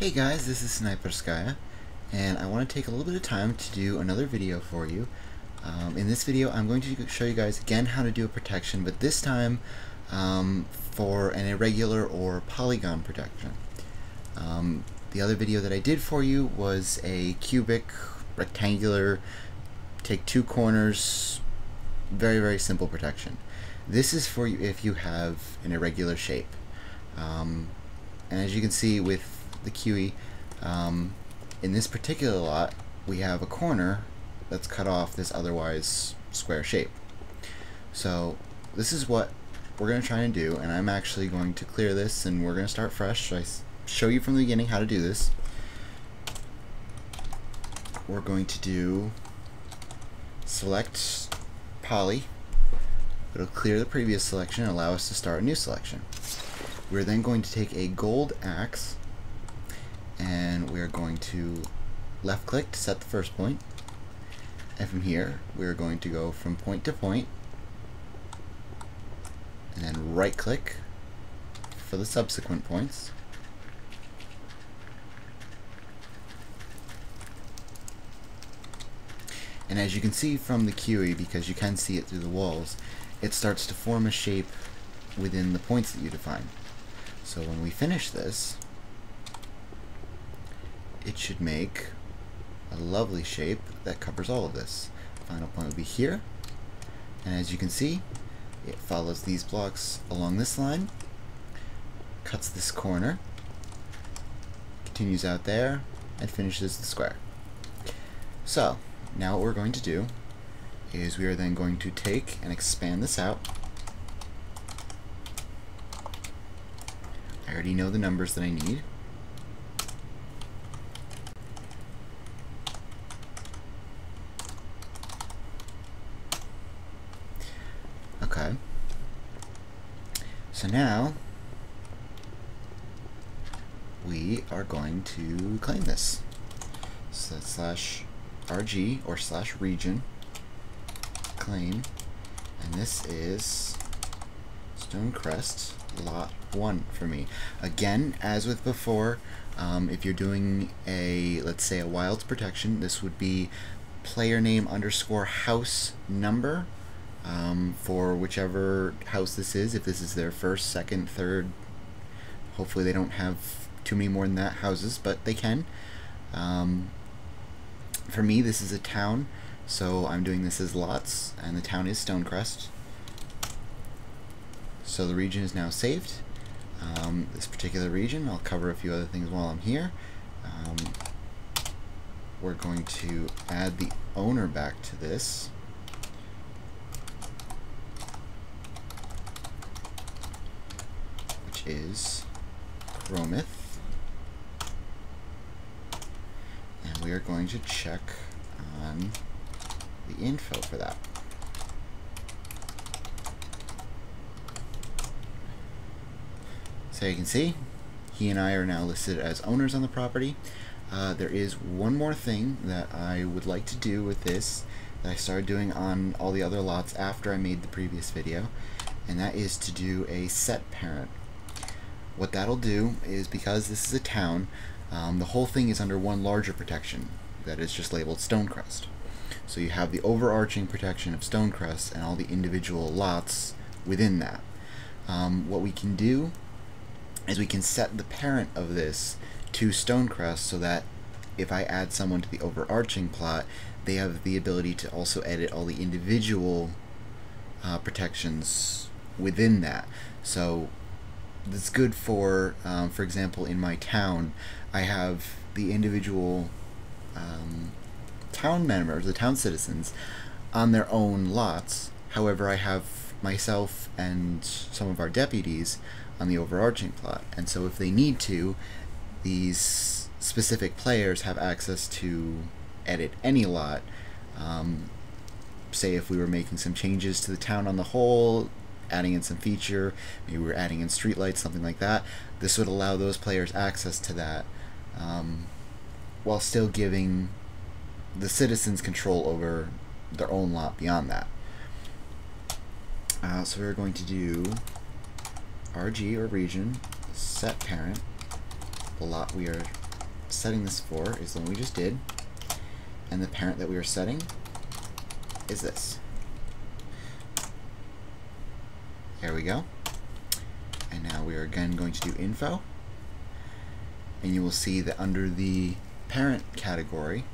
Hey guys, this is Sniperskaya, and I want to take a little bit of time to do another video for you. In this video I'm going to show you guys again how to do a protection, but this time for an irregular or polygon protection. The other video that I did for you was a cubic, rectangular, take two corners, very simple protection. This is for you if you have an irregular shape. And as you can see with the QE, in this particular lot we have a corner that's cut off this otherwise square shape. So this is what we're going to try and do, and I'm actually going to clear this and we're going to start fresh. So I show you from the beginning how to do this. We're going to do select poly. It'll clear the previous selection and allow us to start a new selection. We're then going to take a gold axe and we're going to left click to set the first point, and from here we're going to go from point to point and then right click for the subsequent points. And as you can see from the QE, because you can see it through the walls, it starts to form a shape within the points that you define. So when we finish this, it should make a lovely shape that covers all of this. The final point will be here, and as you can see, it follows these blocks along this line, cuts this corner, continues out there, and finishes the square. So now what we're going to do is we are then going to take and expand this out. I already know the numbers that I need. Okay. So now we are going to claim this. So that's /RG or /region claim, and this is Stonecrest lot 1 for me. Again, as with before, if you're doing a, let's say, a wilds protection, this would be player name _ house number for whichever house this is. If this is their first, second, third, hopefully they don't have too many more than that houses, but they can. For me, this is a town, so I'm doing this as lots, and the town is Stonecrest. So the region is now saved. This particular region, I'll cover a few other things while I'm here. We're going to add the owner back to this. Which is Chromith. And we are going to check on the info for that. So you can see, he and I are now listed as owners on the property. There is one more thing that I would like to do with this that I started doing on all the other lots after I made the previous video, and that is to do a set parent. What that'll do is, because this is a town, the whole thing is under one larger protection that is just labeled Stonecrest. So you have the overarching protection of Stonecrest and all the individual lots within that. What we can do is we can set the parent of this to Stonecrest so that if I add someone to the overarching plot, they have the ability to also edit all the individual protections within that. So that's good for example, in my town, I have the individual town members, the town citizens, on their own lots. However, I have myself and some of our deputies on the overarching plot, and so if they need to, these specific players have access to edit any lot. Say if we were making some changes to the town on the whole, adding in some feature, maybe we're adding in streetlights, something like that, this would allow those players access to that, while still giving the citizens control over their own lot beyond that. So we're going to do RG or region set parent, the lot we are setting this for is the one we just did, and the parent that we are setting is this. There we go. And now we are again going to do info, and you will see that under the parent category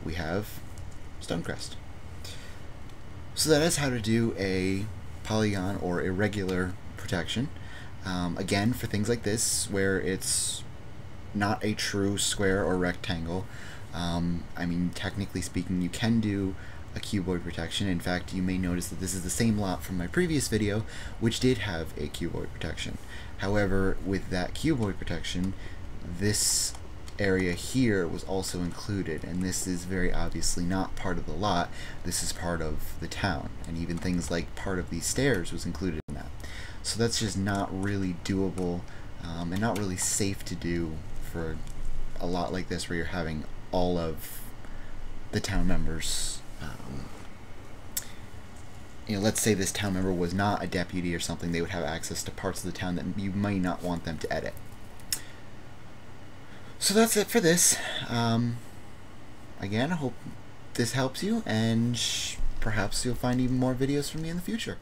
we have Stonecrest. So that is how to do a polygon or irregular protection. Again, for things like this where it's not a true square or rectangle, I mean, technically speaking, you can do a cuboid protection. In fact, you may notice that this is the same lot from my previous video, which did have a cuboid protection. However, with that cuboid protection, this area here was also included, and this is very obviously not part of the lot. This is part of the town, and even things like part of these stairs was included in that. So that's just not really doable, and not really safe to do for a lot like this where you're having all of the town members. You know, let's say this town member was not a deputy or something, they would have access to parts of the town that you might not want them to edit. So that's it for this. Again, I hope this helps you, and perhaps you'll find even more videos from me in the future.